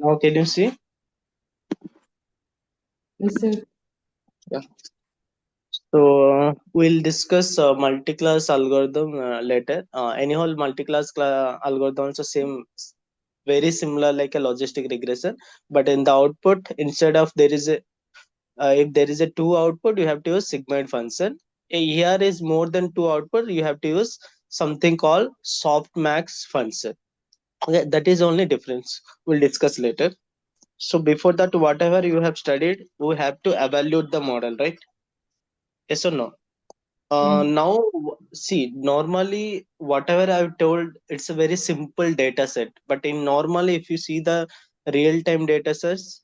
Now can you see? Yes, sir. Yeah. So we'll discuss multi-class algorithm later. Anyhow, multi-class algorithms are same, very similar like a logistic regression, but in the output, instead of there is a if there is a two output, you have to use sigmoid function. Here is more than two output, you have to use something called softmax function. Okay, that is only difference. We'll discuss later. So before that, whatever you have studied, we have to evaluate the model, right? Yes or no? Yes. Now, see, normally, whatever I've told, it's a very simple data set. But in normally, if you see the real-time data sets,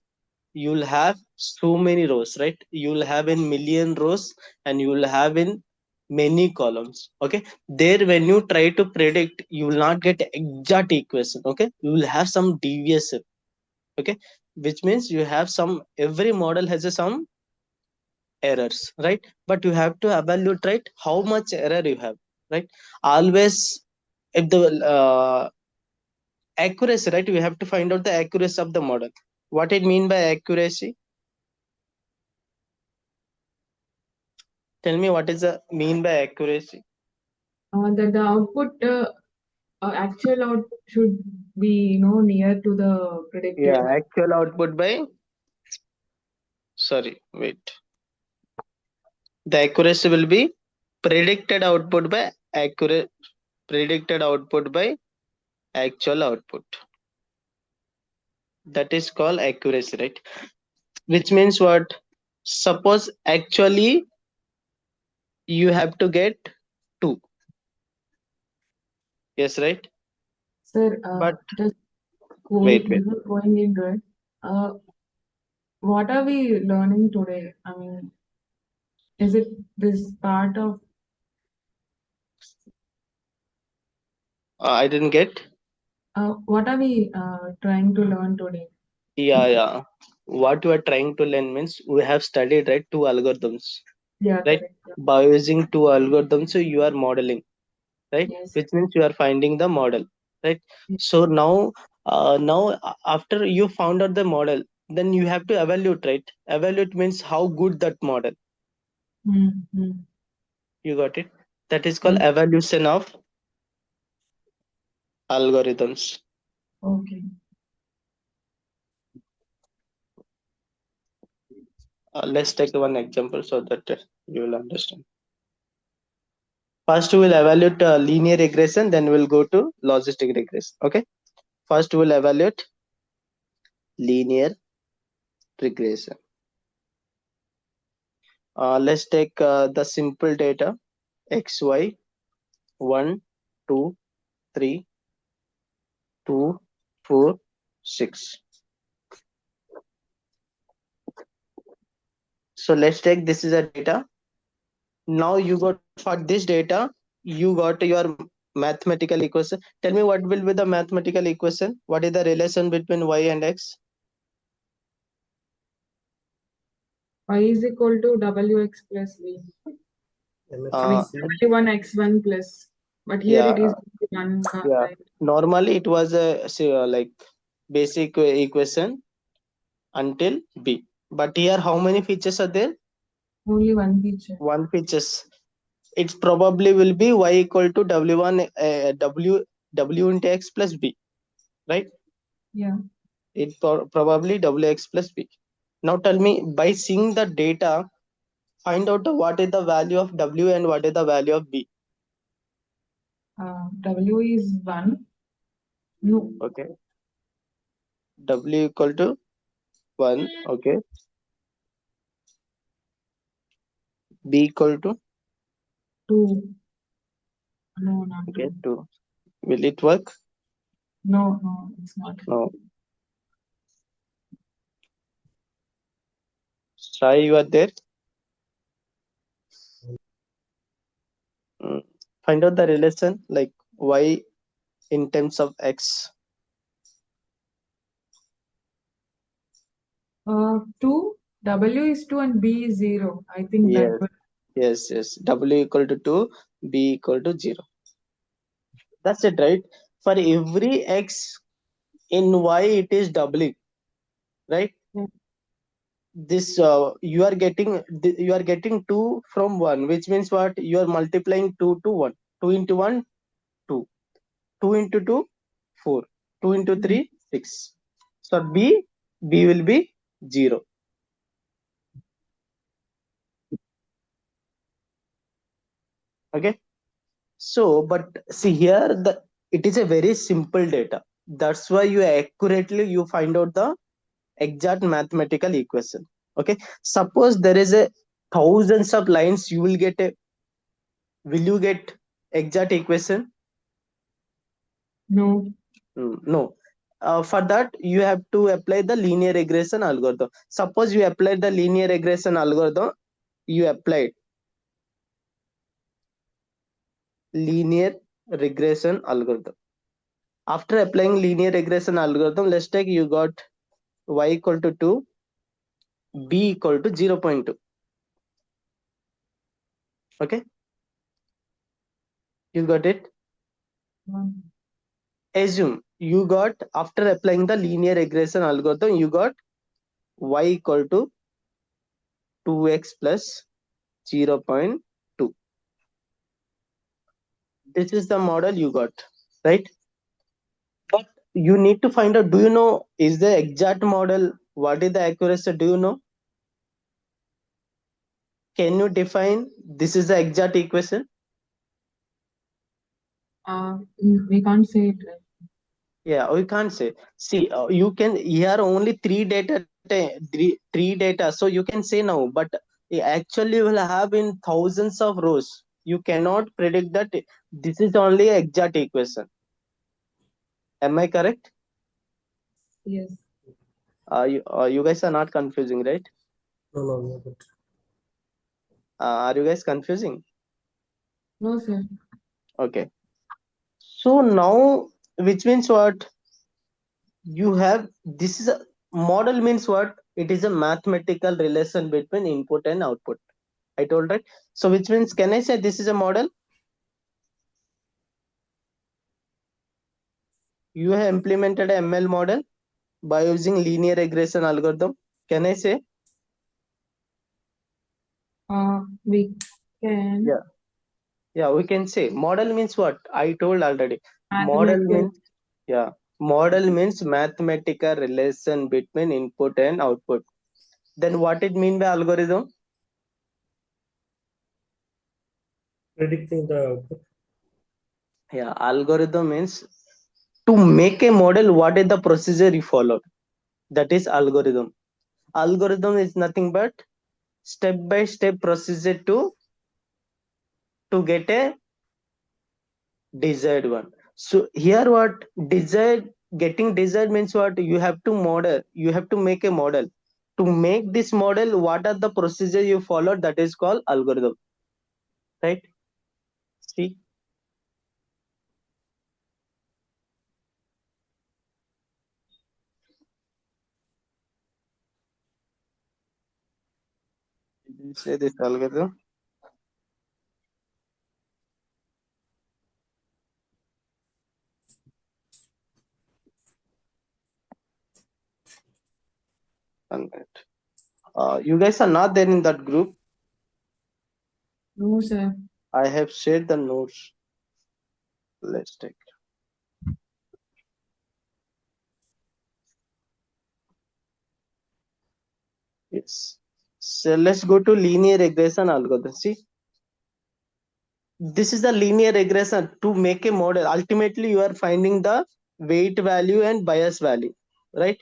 you'll have so many rows, right? You'll have in million rows and you'll have in many columns. Okay. There, when you try to predict, you will not get exact equation. Okay. You will have some deviation. Okay. Which means you have some, every model has a some errors, right? But you have to evaluate, right, how much error you have, right? Always, if the accuracy, right, we have to find out the accuracy of the model. What it mean by accuracy? Tell me, what is the mean by accuracy? That the output, actual out should be, near to the predicted Yeah, value. actual output by, sorry, wait, the accuracy will be predicted output by accurate, predicted output by actual output. That is called accuracy, right? Which means what? Suppose actually you have to get 2. Yes, right? Sir, But just wait, going wait. before going into it, uh, what are we learning today? I mean, is it this part of I didn't get. what are we trying to learn today? Yeah, yeah. What you are trying to learn means we have studied, right, two algorithms, Yeah, right? correct. Yeah. By using two algorithms, so you are modeling, right? Yes. Which means you are finding the model, right? Yes. So now, after you found out the model, then you have to evaluate, right? Evaluate means how good that model. Mm-hmm. You got it? That is called Yes. evaluation of algorithms. Okay. Let's take one example so that you will understand. First, we will evaluate linear regression, then we'll go to logistic regression. Okay. First, we'll evaluate linear regression. Let's take the simple data x, y, 1, 2, 3, 2, 4, 6. So let's take this is a data. Now you got for this data, you got your mathematical equation. Tell me what will be the mathematical equation? What is the relation between y and x? Y is equal to wx plus v. I mean, Uh, w1 x1 plus, but here yeah, it is 1, yeah. right? Normally it was a like basic equation until b. But here, how many features are there? Only one feature. One features. It probably will be y equal to w1 w into x plus b, right? Yeah. It probably wx plus b. Now tell me, by seeing the data, find out what is the value of w and what is the value of b. W is 1. No, Okay, w equal to 1. Okay, b equal to 2. No, not okay 2. 2. Will it work? No, no, it's not. No. Try, you are there. Mm. Find out the relation like y in terms of x. 2. W is 2 and B is 0. I think that Yes, will. yes, yes. W equal to 2, b equal to 0. That's it, right? For every x in y, it is doubling. right? Yeah. This you are getting 2 from 1, which means what? You are multiplying 2 to 1. 2 into 1, 2. 2 into 2, 4. 2 into Mhm. 3, 6. So B will be 0. Okay. So, but see here, the it is a very simple data. That's why you find out the exact mathematical equation. Okay. Suppose there is a thousands of lines, will you get exact equation? No. No. For that, you have to apply the linear regression algorithm. Suppose you apply the linear regression algorithm, you applied linear regression algorithm. After applying linear regression algorithm, let's take you got y equal to 2, b equal to 0.2. Okay, you got it. Um, Assume you got, after applying the linear regression algorithm, you got y equal to 2x plus 0.2. This is the model you got, right? But you need to find out, do you know is the exact model, what is the accuracy, do you know? Can you define this is the exact equation? we can't say it. Right? Yeah, we can't say. See, you can here only three data, so you can say now, but actually you will have in thousands of rows. You cannot predict that this is only exact equation. Am I correct? Yes. You guys are not confusing, right? No, no, we are good. Are you guys confusing? No, sir. Okay. So now, which means what? You have this is a model means what? It is a mathematical relation between input and output. I told, right? So which means, can I say this is a model? You have implemented a ML model by using linear regression algorithm. Can I say? We can Yeah. Yeah, we can say model means what? I told already. Model mathematical. means, yeah, model means mathematical relation between input and output. Then what it mean by algorithm? Predicting the output. Yeah, algorithm means to make a model, what is the procedure you followed? That is algorithm. Algorithm is nothing but step by step procedure to get a desired one. So here what desired, getting desired means what? You have to model, you have to make a model. To make this model, what are the procedure you follow? That is called algorithm, right? See, did you say this algorithm? One minute. You guys are not there in that group. No, sir. I have shared the notes. Let's take. Yes. So let's go to linear regression algorithm. See, this is the linear regression to make a model. Ultimately, you are finding the weight value and bias value, right?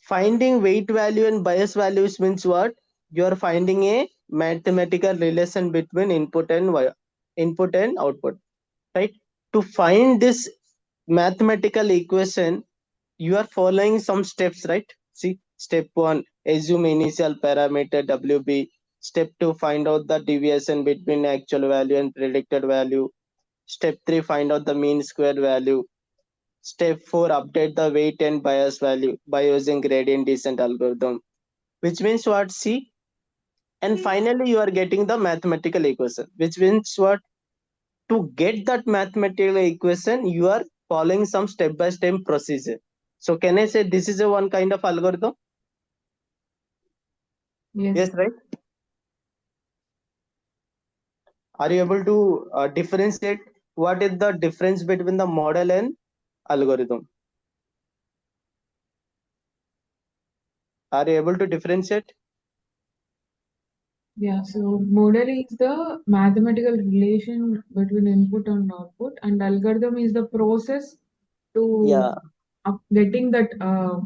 Finding weight value and bias values means what? You are finding a mathematical relation between input and output, right? To find this mathematical equation, you are following some steps, right? See, step 1, assume initial parameter WB. Step 2, find out the deviation between actual value and predicted value. Step 3, find out the mean square value. Step 4, update the weight and bias value by using gradient descent algorithm. Which means what? See, and finally you are getting the mathematical equation. Which means what? To get that mathematical equation, you are following some step by step procedure. So can I say this is a one kind of algorithm? Yes. Yes, right? Are you able to differentiate what is the difference between the model and algorithm? Are you able to differentiate? Yeah, so model is the mathematical relation between input and output, and algorithm is the process to Yeah, of getting that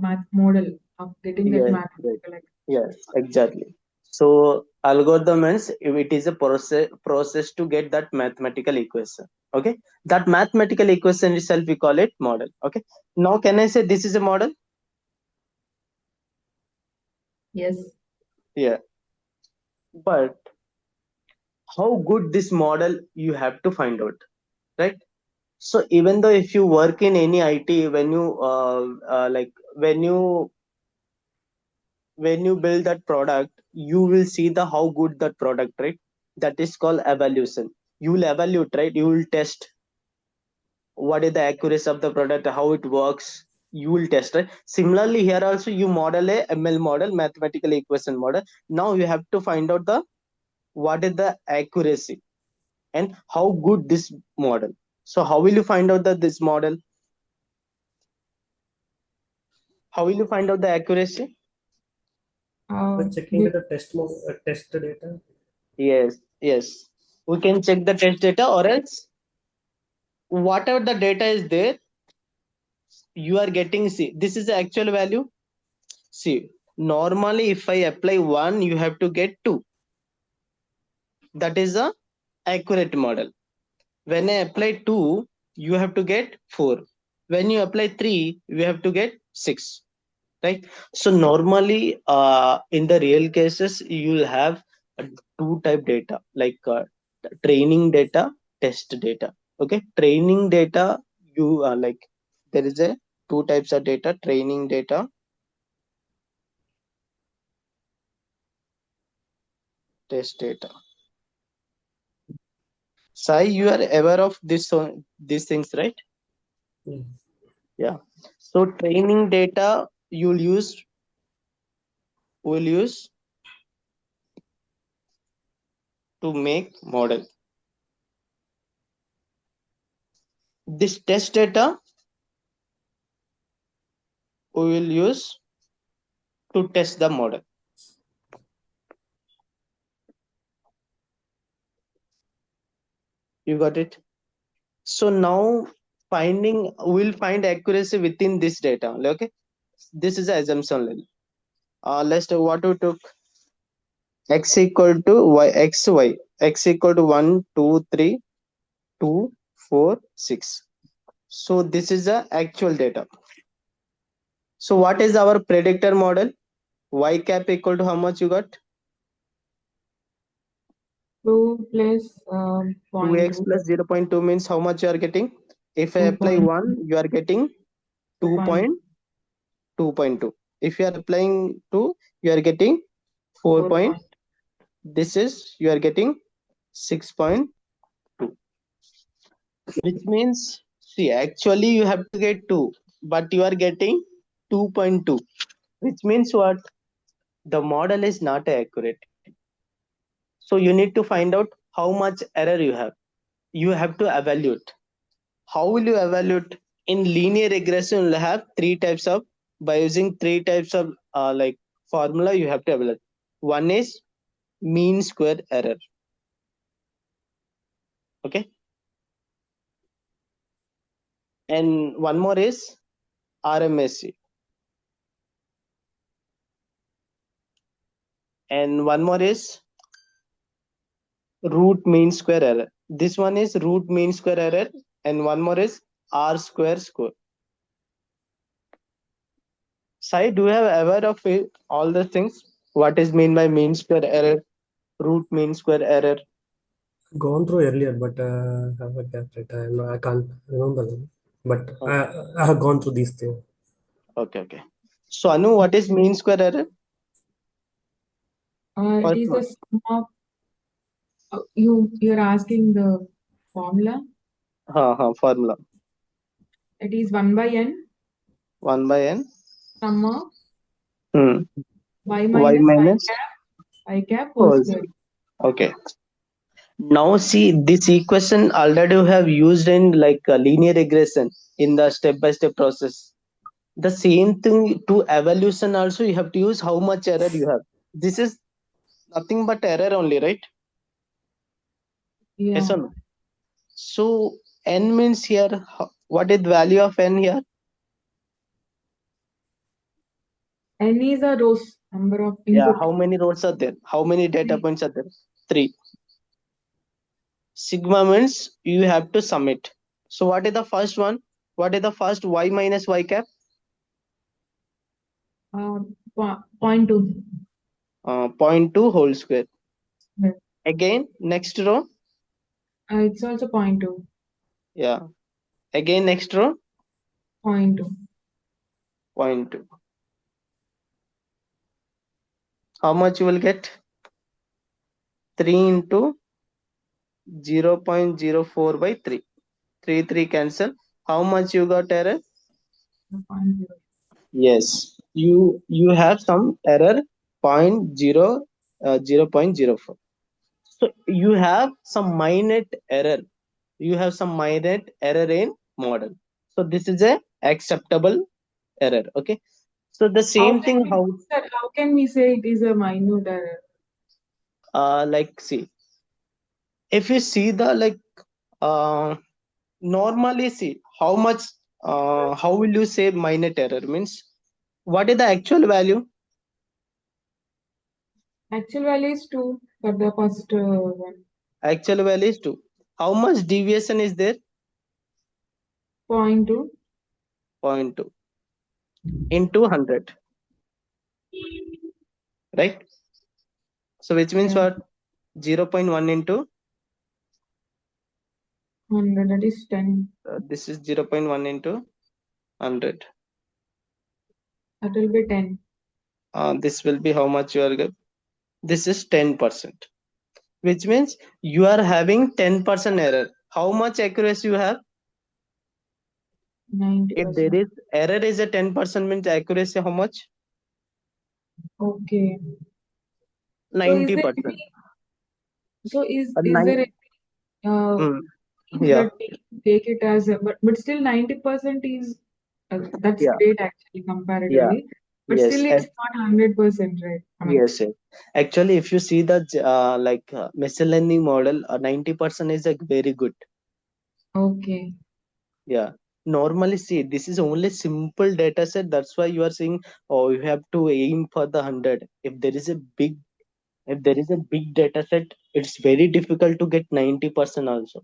math model, of getting that yes, right. mathematical. Yes, exactly. So algorithm means if it is a process to get that mathematical equation. Okay, that mathematical equation itself we call it model. Okay, now can I say this is a model? Yes. Yeah, but how good this model you have to find out, right? So even though if you work in any IT, when you like when you build that product, you will see the how good that product, right? That is called evaluation. You will evaluate, right? You will test what is the accuracy of the product, how it works. You will test, right? Similarly, here also you model a ML model, mathematical equation model. Now you have to find out the what is the accuracy and how good this model. So how will you find out that this model? How will you find out the accuracy? By Uh, checking we, the test data. Yes, yes. We can check the test data, or else whatever the data is there, you are getting. See, this is the actual value. See, normally if I apply one, you have to get two. That is a accurate model. When I apply two, you have to get four. When you apply three, you have to get six. Right? So normally, in the real cases, you will have two type data, like training data, test data. Okay, training data, you like there is a two types of data: training data, test data. Sai, you are aware of this these things, right? Yeah. Yeah. So training data you'll use will use to make model. This test data we will use to test the model. You got it? So now we'll find accuracy within this data. Okay, this is the assumption level. Let's do what we took: x equal to y, x equal to 1 2 3 2 4 6. So this is the actual data. So what is our predictor model? Y cap equal to how much you got? 2 plus 2x 0.2, plus 0.2 means how much you are getting? If I apply 1, 2.2, you are getting 2.2. If you are applying 2, you are getting 4 4 point. point. This is you are getting 6.2, which means see actually you have to get 2, but you are getting 2.2, which means what? The model is not accurate. So you need to find out how much error you have. You have to evaluate. How will you evaluate? In linear regression, you'll have three types of, by using three types of like formula you have to evaluate. One is mean square error. Okay, and one more is RMSE, and one more is root mean square error. This one is root mean square error, and one more is R square score. Sai, do you have aware of it, all the things? What is mean by mean square error, root mean square error? Gone through earlier, but have a gap right. I can't remember them. But I have gone through these things. Okay, okay. So Anu, what is mean square error? It First is the one. sum of you're asking the formula. Formula. It is 1 by n 1 by n. sum of Hmm. y Y minus minus y cap whole whole square. square. Okay. Now see this equation already we have used in like linear regression in the step-by-step process. The same thing to evolution also you have to use how much error you have. This is nothing but error only, right? Yes Yeah. or no? So n means here, what is the value of n here? N is a rows number of Yeah, input. how many rows are there? How many data points are there? 3. Sigma means you have to sum it. So what is the first one? What is the first y minus y cap? 0.2. 0.2 whole square. Yeah. Again, next row. It's also 0.2. Yeah. Again, next row. 0.2. 0.2. How much you will get? 3 into 0.04 by 3. 3 cancel. How much you got error? 0.0. Yes. You have some error 0.04. So you have some minor error. You have some minor error in model. So this is a acceptable error. Okay. So the How same can thing we how how can we say it is a minute error? like see if you see the like uh normally see how much how will you say minor error means what is the actual value? Actual value is 2 for the first one. Actual value is 2. How much deviation is there? 0.2. zero point 0.2 into 100, right? So which means Yeah. what? 0.1 into 100, that is 10. this is 0.1 into 100. That will be 10. This will be how much you are this is 10%, which means you are having 10% error. How much accuracy you have? If there 90%. is error is a 10% means accuracy how much? Okay. So is there 90%. any, so is Nine, there any mm, things yeah, that we can take it as a, but still 90% is that's yeah, great actually yeah, comparatively. But yes, still it's not 100%, right? I mean, yes, yes. Actually, if you see the machine learning model, 90% is a very good. okay. Yeah. Normally, see, this is only simple data set. That's why you are saying, oh, you have to aim for the 100. If there is a big data set, it's very difficult to get 90% also.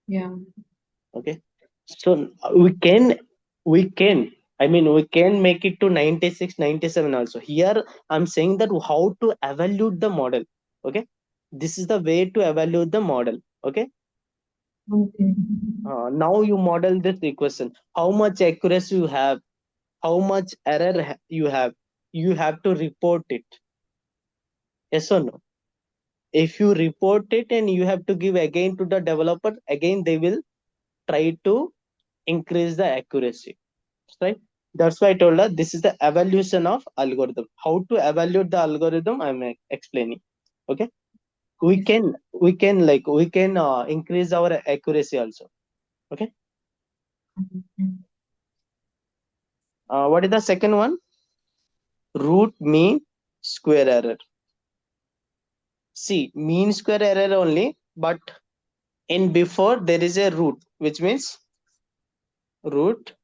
Yeah. Okay. So we can, I mean, we can make it to 96, 97 also. Here, I'm saying that how to evaluate the model. Okay. This is the way to evaluate the model. Okay. Okay. Now you model this equation. How much accuracy you have, how much error you have. You have to report it. Yes or no? If you report it and you have to give again to the developer, again they will try to increase the accuracy, right? That's why I told her this is the evaluation of algorithm. How to evaluate the algorithm I'm explaining. Okay. we Okay, sir. can we can like we can increase our accuracy also. Okay. Mhm. What is the second one? Root mean square error. See, mean square error only, but in before there is a root, which means root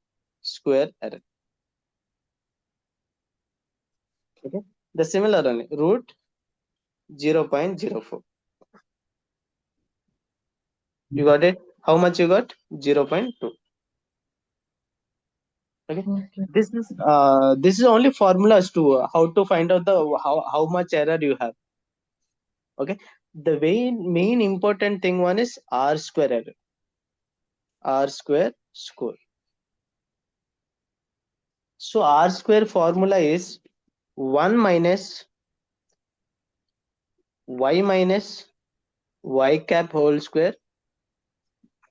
square error. Okay. The similar only root 0.04. You got it? How much you got? 0.2. Okay. Okay. This is only formulas to how to find out the how much error you have. Okay. The main important thing one is R square error. R square score. So R square formula is 1 minus y minus y cap whole square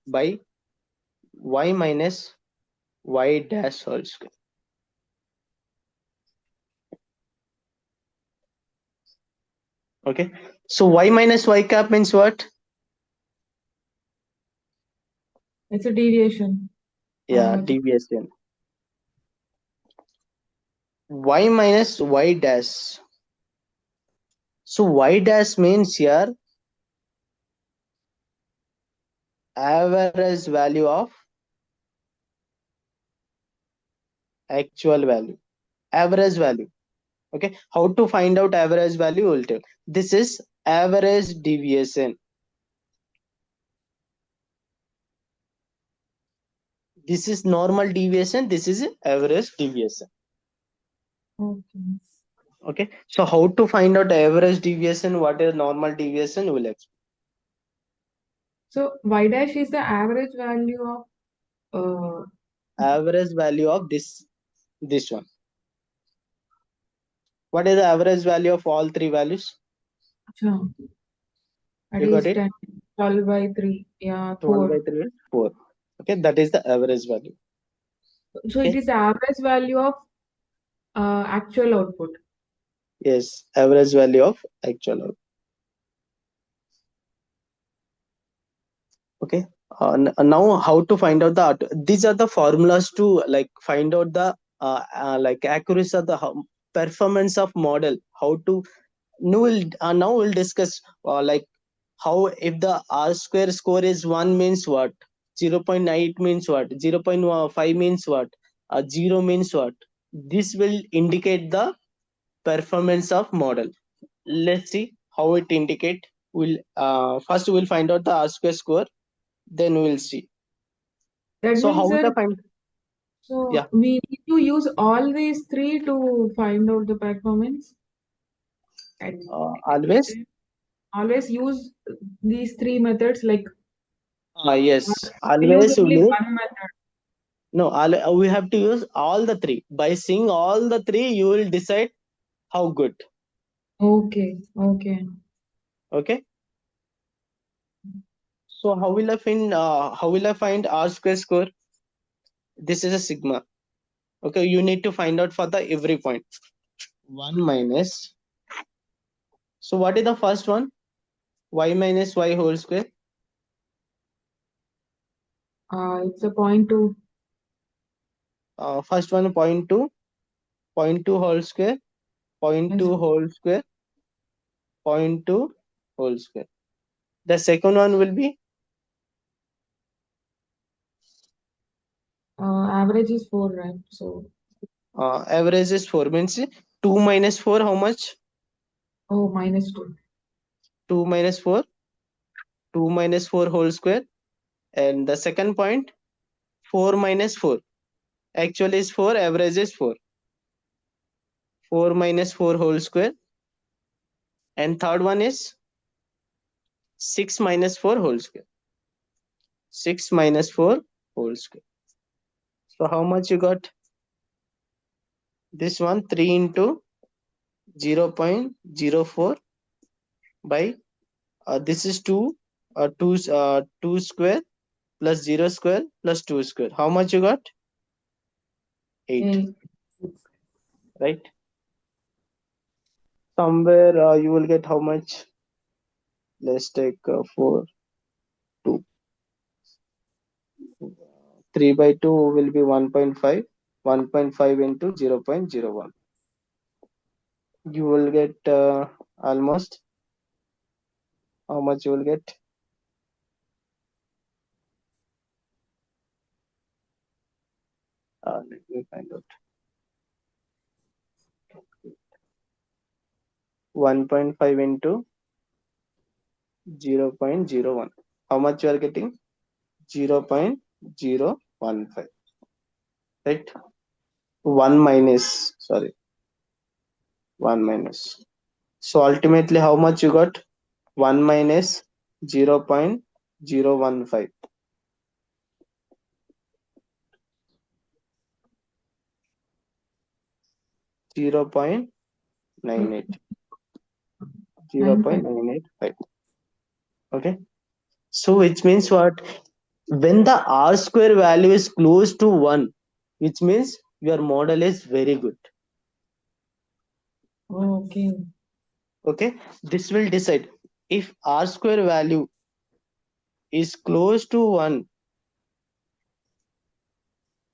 by y minus y dash whole square. Okay, so y minus y cap means what? It's a deviation. Yeah, deviation. Y minus y dash. So y dash means here average value of actual value. Average value. Okay, how to find out average value? Will tell. This is average deviation. This is normal deviation. This is average deviation. Okay. Okay, so how to find out average deviation? What is normal deviation? Will explain. So y dash is the average value of Average value of this one. What is the average value of all three values? that You got is it? 10, 12 by 3. Yeah, 12 by 4. 3 is 4. Okay, that is the average value. So it Okay, is the average value of actual output. yes, average value of actual output. Okay, now how to find out the these are the formulas to like find out the like accuracy of the performance of model. How to now we'll discuss like how if the r square score is 1 means what, 0.8 means what, 0.5 means what, 0 means what. This will indicate the performance of model. Let's see how it indicate. We'll first we'll find out the r square score, then we'll see. That So how means will that I find? so Yeah, we need to use all these three to find out the performance. And always. always use these three methods, like Yes, use always only will. one method. No, we have to use all the three. By seeing all the three, you will decide how good. Okay, okay. Okay. So how will I find r square score? This is a sigma. Okay, you need to find out for the every point. 1 minus. So what is the first one? Y minus y whole square. It's a point two. First one point 2 whole square, point Yes. 2 whole square, point 2 whole square. The second one will be Average is 4, right? So, average is 4 means 2 minus 4 how much? oh, minus 2. 2 minus 4, 2 minus 4 whole square. And the second point 4 minus 4. Actually is 4, average is 4. 4 minus 4 whole square. And third one is 6 minus 4 whole square. 6 minus 4 whole square. So how much you got? This one 3 into 0.04 by this is 2 2 square plus 0 square plus 2 square. How much you got? 8, 8. right? Somewhere you will get how much? Let's take 4, 2. 3 by 2 will be 1.5. 1.5 into 0.01. You will get almost how much you will get? Let me find out. 1.5 into 0.01. How much you are getting? 0.015. Right? 1 minus, sorry, 1 minus. So ultimately, how much you got? 1 minus 0.015. 0.98. 95. 0.985. Okay. So which means what? When the r square value is close to 1, which means your model is very good. Okay. Okay, this will decide if R square value is close to 1,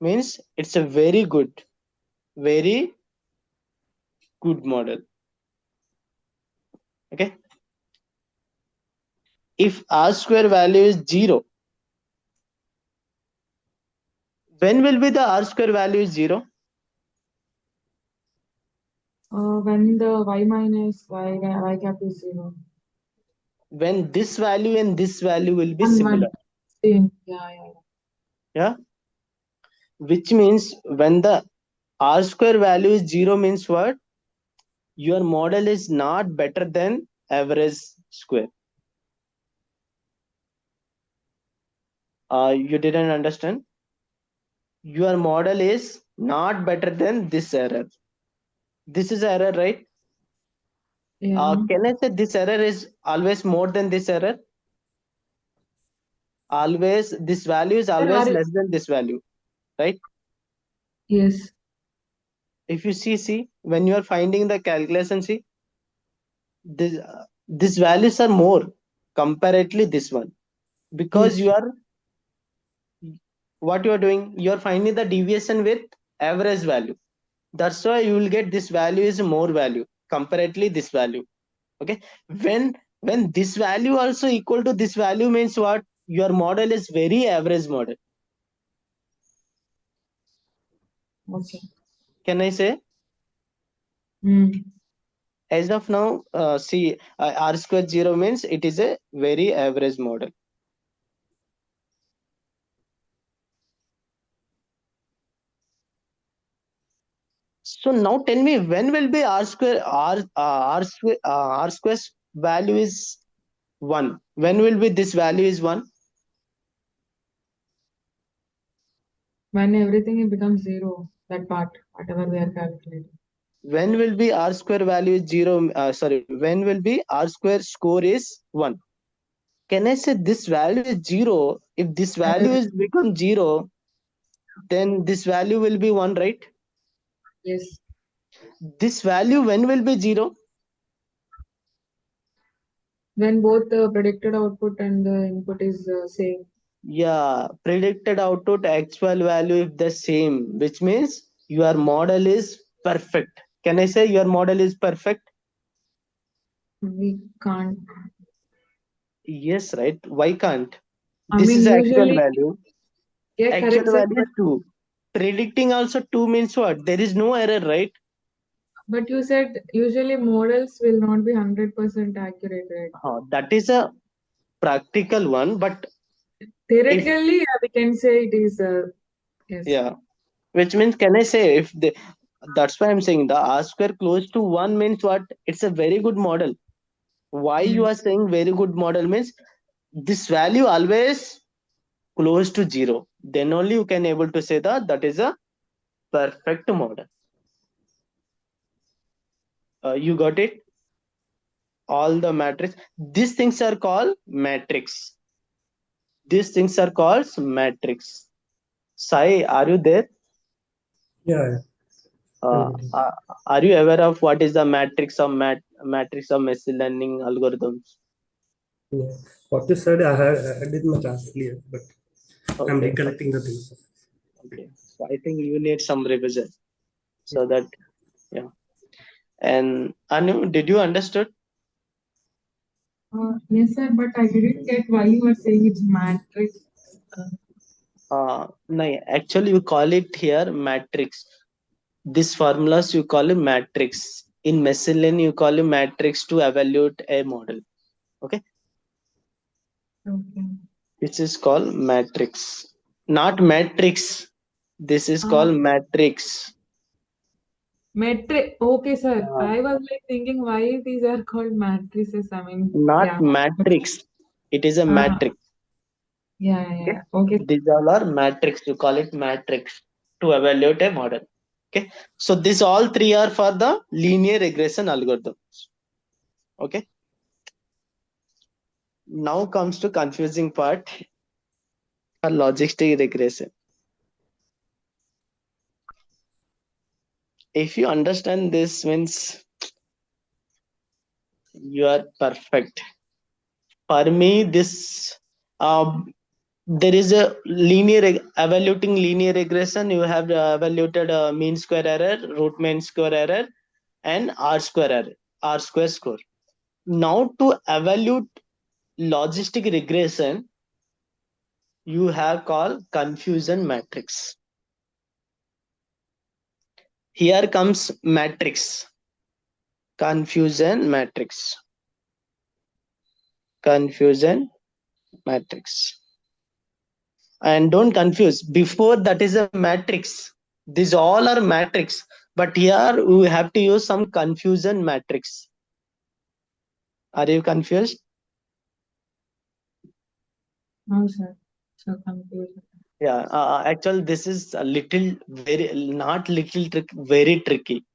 means it's a very good model. Okay, if R square value is 0, when will be the R square value is 0? When the y minus y cap is 0. When this value and this value will be And similar. one same. Yeah. Yeah, which means when the R square value is 0 means what? Your model is not better than average square. You didn't understand? Your model is not better than this error. This is error, right? Yeah. Can I say this error is always more than this error? Always, this value is Sir, always less than this value, right? yes. If you see, when you are finding the calculation, see, these values are more comparatively this one, because Yes. you are, what you are doing, you are finding the deviation with average value. That's why you will get this value is more value comparatively this value. Okay, when this value also equal to this value means what? Your model is very average model. Okay. Can I say? Hmm. As of now, see, R square 0 means it is a very average model. So now tell me, when will be R square R square value is 1? When will be this value is 1? When everything becomes 0, that part, whatever we are calculating. When will be R square value is 0? Sorry, when will be R square score is 1? Can I say this value is 0? If this value is become 0, then this value will be 1, right? Yes. This value when will be 0? When both the predicted output and the input is same. Yeah, predicted output actual value if the same, which means your model is perfect. Can I say your model is perfect? We can't. Yes, right. Why can't? I This mean, is actual usually, value. yeah, Actual correct, sir. value is 2. Predicting also 2 means what? There is no error, right? But you said usually models will not be 100% accurate, right? That is a practical one, but if, Theoretically, yeah, we can say it is, yes. yeah, which means, can I say, if the, that's why I'm saying the R square close to 1 means what? It's a very good model. Why you Mm. are saying very good model means this value always close to 0, then only you can able to say that that is a perfect model. You got it? All the matrix, these things are called matrix. These things are called matrix. Sai, are you there? Yeah, I'm uh, getting. uh, are you aware of what is the matrix of matrix of machine learning algorithms? Yeah. What you said, I did my class earlier, but I'm Okay, recollecting the things. okay, so I think you need some revision, Yeah. so that, yeah. And Anu, did you understood? Yes, sir, but I didn't get why you were saying it's matrix. No, actually you call it here matrix. This formulas you call it matrix. In machine learning you call it matrix to evaluate a model. Okay, Okay. this is called matrix, not matrix. This is called matrix. Metric. Okay, sir. uh, I was like thinking why these are called matrices. I mean, Not yeah. matrix, it is a Uh, matrix. Okay, yeah. Okay. these all are matrix, you call it matrix to evaluate a model. Okay, so these all three are for the linear regression algorithms. Okay, now comes to confusing part, a logistic regression. If you understand this means you are perfect. For me, this there is a evaluating linear regression. You have evaluated mean square error, root mean square error, and R square error, R square score. Now to evaluate logistic regression, you have called confusion matrix. Here comes matrix, confusion matrix, confusion matrix. And don't confuse, before that is a matrix. These all are matrix, but here we have to use some confusion matrix. Are you confused? No, sir. So confusing. Yeah, actually this is a little very not little trick, very tricky.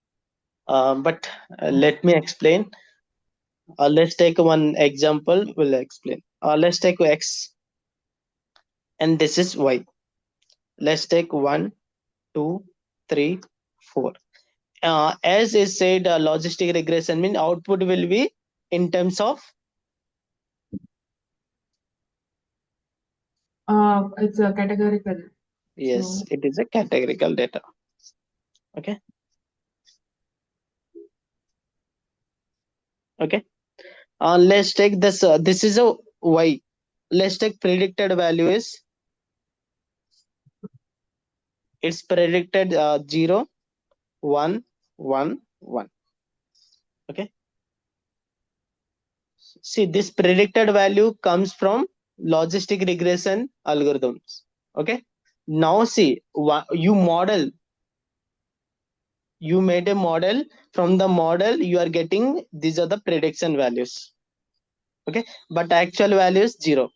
But let me explain. Let's take one example. We'll explain. Let's take x, and this is y. Let's take 1, 2, 3, 4. As is said, logistic regression means output will be in terms of It's a categorical. yes, So it is a categorical data. Okay, okay. Let's take this. This is a y. Let's take predicted value is it's predicted 0, 1, 1, 1. Okay. See, this predicted value comes from logistic regression algorithms. Okay. Now see, you made a model. From the model you are getting these are the prediction values. Okay, but actual value is 0.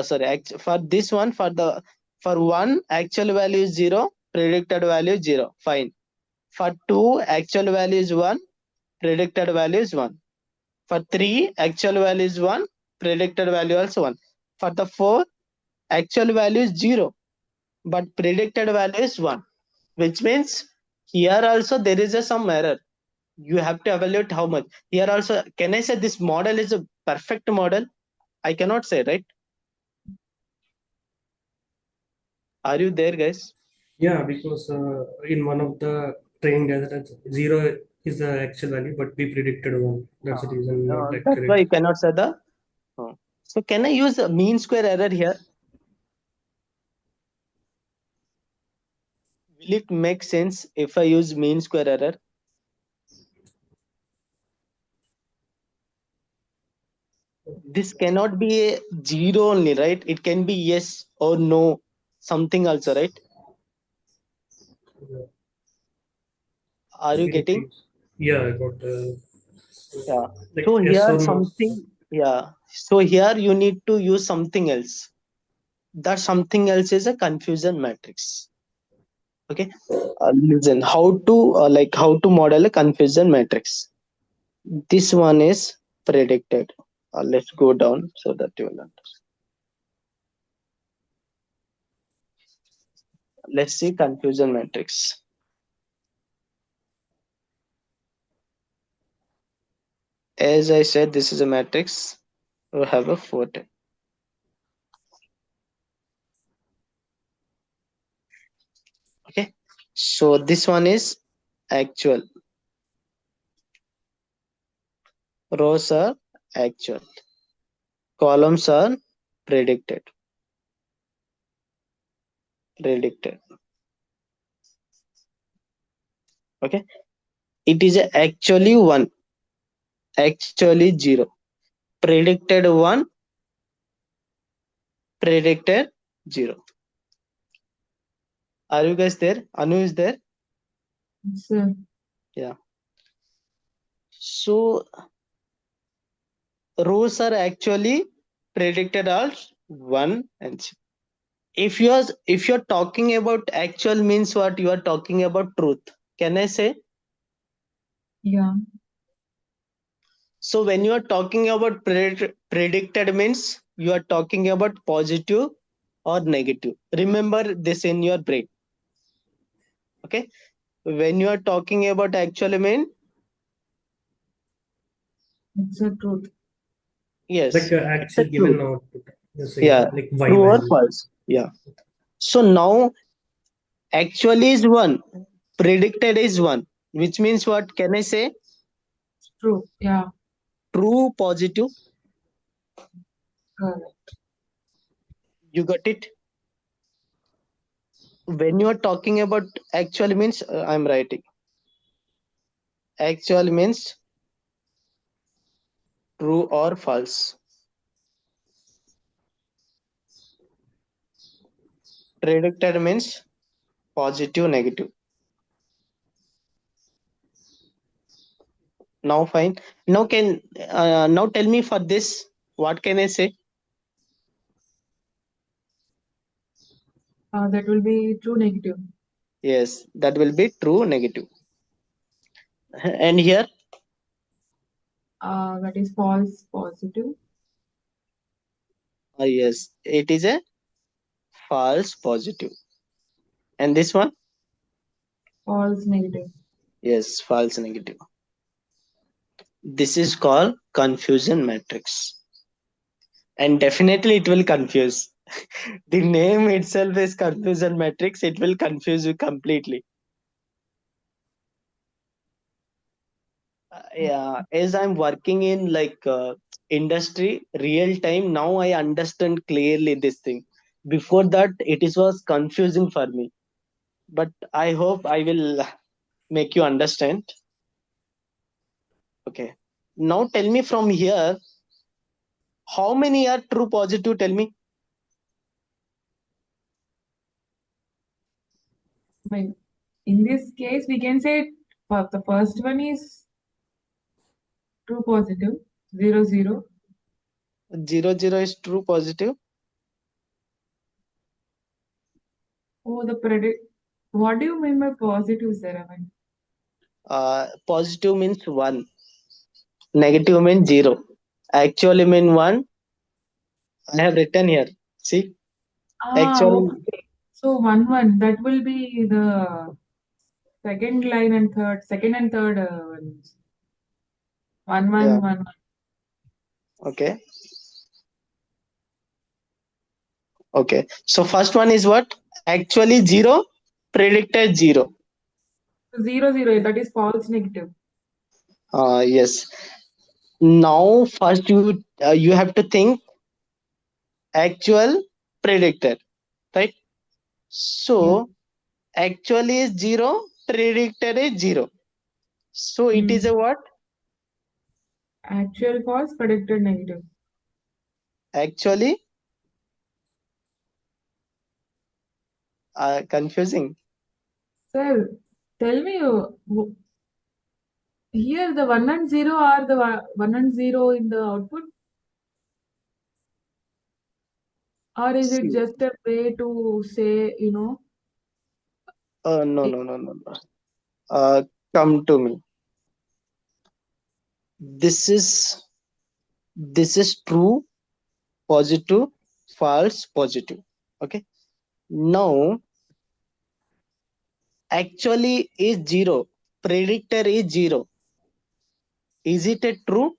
Sorry, for this one, for one actual value is 0, predicted value is 0, fine. For 2 actual value is 1, predicted value is 1. For 3 actual value is 1, predicted value also 1. For the 4 actual value is 0, but predicted value is 1, which means here also there is some error. You have to evaluate how much. Here also, can I say this model is a perfect model? I cannot say, right? Are you there, guys? Yeah, because in one of the training data, 0 is the actual value, but we predicted 1. That's the reason not That's why accurate. you cannot say the. So can I use a mean square error here? Will it make sense if I use mean square error? This cannot be a 0 only, right? It can be yes or no, something also, right? Yeah. Are you It getting? is. Yeah, I got Yeah. like So yes here or no. something, yeah. So here you need to use something else. That something else is a confusion matrix. Okay. Listen, how to model a confusion matrix. This one is predicted. Let's go down so that you will understand. Let's see confusion matrix. As I said, this is a matrix. We have a 4. Okay. So this one is actual. Rows are actual. Columns are predicted. Predicted. Okay. It is actually 1. Actually 0. Predicted 1. Predicted 0. Are you guys there? Anu is there? sir. Yeah. So rows are actually predicted as 1 and 0. If you're talking about actual means what you are talking about truth. Can I say? Yeah. So when you are talking about predicted means you are talking about positive or negative. Remember this in your brain. Okay. When you are talking about actually mean, It's a truth. yes, Like it's a actual truth. given output. You're saying Yeah, like y true or value. false. Yeah. So now actually is one, predicted is one, which means what can I say? It's true. Yeah, True, positive. correct. You got it? When you are talking about actual means, I'm writing. Actual means true or false. Predicted means positive, negative. Now fine. Now tell me for this. What can I say? That will be true negative. Yes, that will be true, negative. And here, That is false positive. yes, it is a false, positive. And this one, False negative. yes, false, negative. This is called confusion matrix. And definitely it will confuse. The name itself is confusion matrix. It will confuse you completely. Yeah, as I'm working in industry real time, now I understand clearly this thing. Before that, was confusing for me. But I hope I will make you understand. Okay. Now tell me from here, how many are true positive? Tell me. I mean, in this case, we can say the first one is true positive, 0, 0. 0, 0 is true positive. Oh, the predict. What do you mean by positive, sir? I mean, Positive means 1. Negative means 0. Actually mean 1. I have written here. See, actually, okay. So 1, 1. That will be the second line and third, second and third ones. 1, yeah. 1, 1. Okay. Okay. So first one is what? Actually 0, predicted 0. 0, 0. That is false negative. Yes. Now first you have to think actual, predicted, right? Yeah. So actually is 0, predicted is 0. So it is Mm. a what? Actual false, predicted negative. Actually confusing. Sir, tell me, here the 1 and 0 are the 1 and 0 in the output, or is it See, just a way to say, no, it, no, no, no, no. Uh, Come to me. This is true, positive, false, positive. Okay. Now actually is 0, predictor is 0. Is it a true?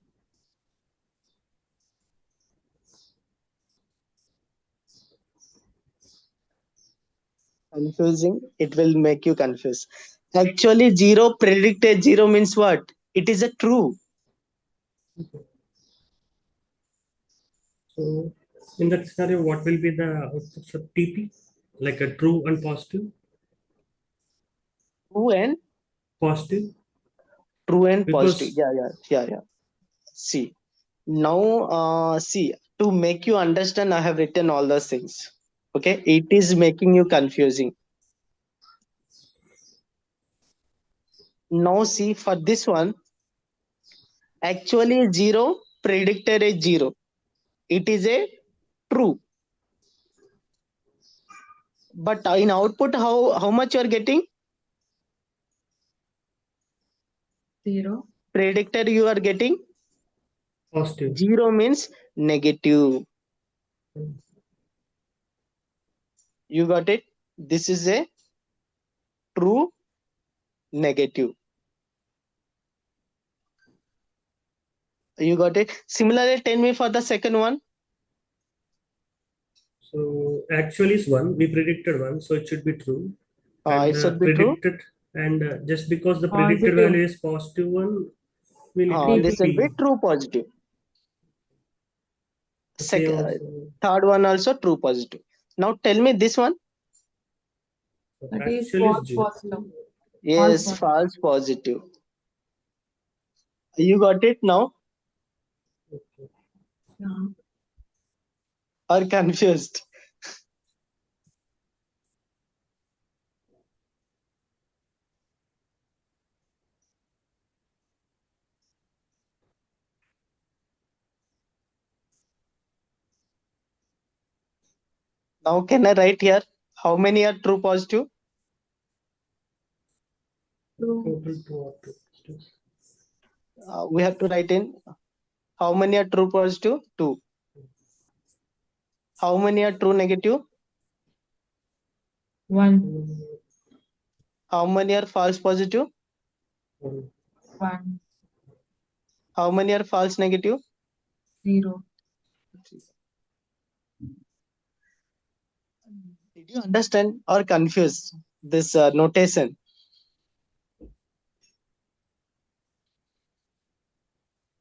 Confusing. It will make you confused. Actually 0, predicted 0 means what? It is a true. So in that scenario, what will be the outputs of TP? Like a true and positive? True and Positive? positive. Because Yeah, yeah, yeah, yeah. See, now see, to make you understand, I have written all those things. Okay, it is making you confusing. Now see, for this one, actually 0, predicted is 0. It is a true. But in output, how much you are getting? 0. Predicted you are getting positive. 0 means negative. You got it? This is a true, negative. You got it? Similarly, tell me for the second one. So actual is 1. We predicted 1, so it should be true. And It should be true. predicted, and just because the predicted Positive. value is positive 1, it will This be will be P. true positive. The same Second, also. third one also true positive. Now tell me this one. So That is actual is false 0. positive. Yes, False false positive. You got it now Okay. Yeah. or confused? Now can I write here how many are true positive? True. Total 2 or 2. We have to write in how many are true positive? 2. How many are true negative? 1. How many are false positive? 1. 1. How many are false negative? 0. Did you understand or confuse this notation?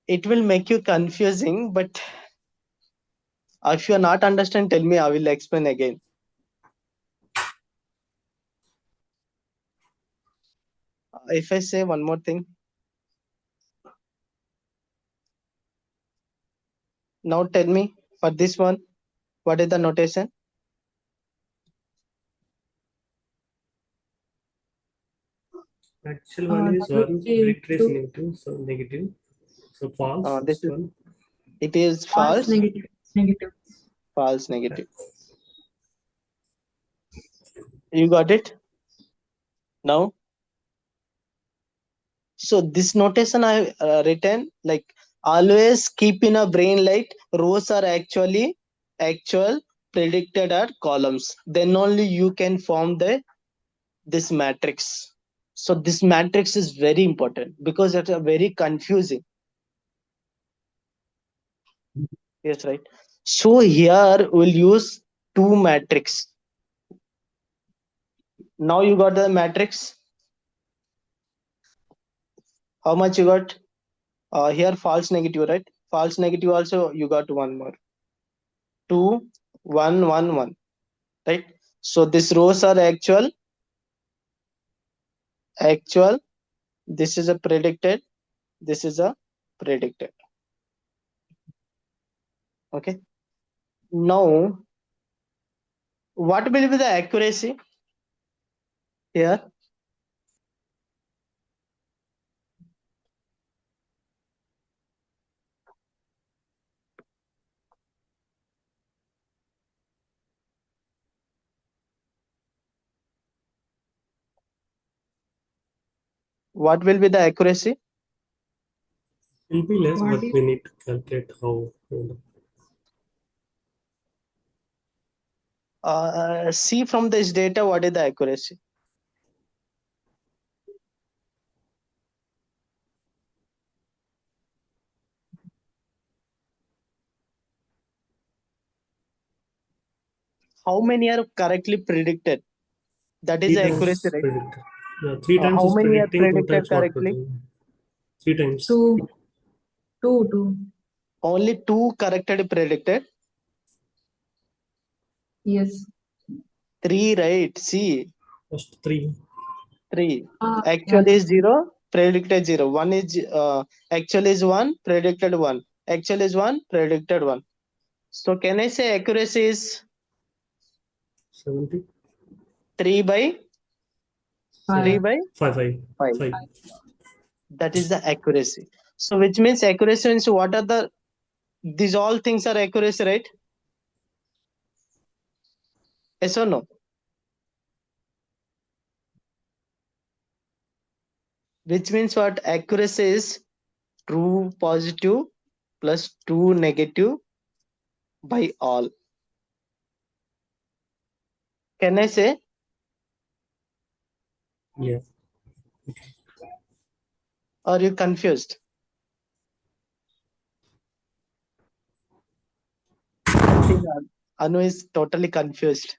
It will make you confusing, but if you are not understand, tell me, I will explain again. If I say one more thing, now tell me for this one, what is the notation? Actual value is That will 1, be predicted is 2. negative, so negative. So false, This first is one. it is False false, negative. Negative. false negative. You got it now? So this notation I written like always keep in a brain like rows are actual predicted are columns. Then only you can form this matrix. So this matrix is very important because it's a very confusing. Yes, right. So here we'll use two matrix. Now you got the matrix. How much you got? Here false negative, right? False negative also you got one more. 2, 1, 1, 1. Right? So these rows are actual. This is a predicted. This is a predicted. Okay. Now, what will be the accuracy here? What will be the accuracy? Will be less, What but is we need to calculate how. See from this data, what is the accuracy? How many are correctly predicted? That is 3 the times accuracy, right? predicted. Yeah, 3 times How is many are predicting, 2 predicted times not correctly? predicting. 3 times. 2? 2. 2. Only 2 correctly predicted. Yes. 3, right? See, First 3. 3. Yeah. Actual is 0, predicted 0. 1 is actual is 1, predicted 1. Actual is 1, predicted 1. So can I say accuracy is 70. 3 by 3 5. 7. by 5. 5. 5? 5. That is the accuracy. So which means accuracy means what are these all things are accuracy, right? Yes or no? Which means what accuracy is true positive plus true negative by all. Can I say? Yeah. Are you confused? I think Anu is totally confused.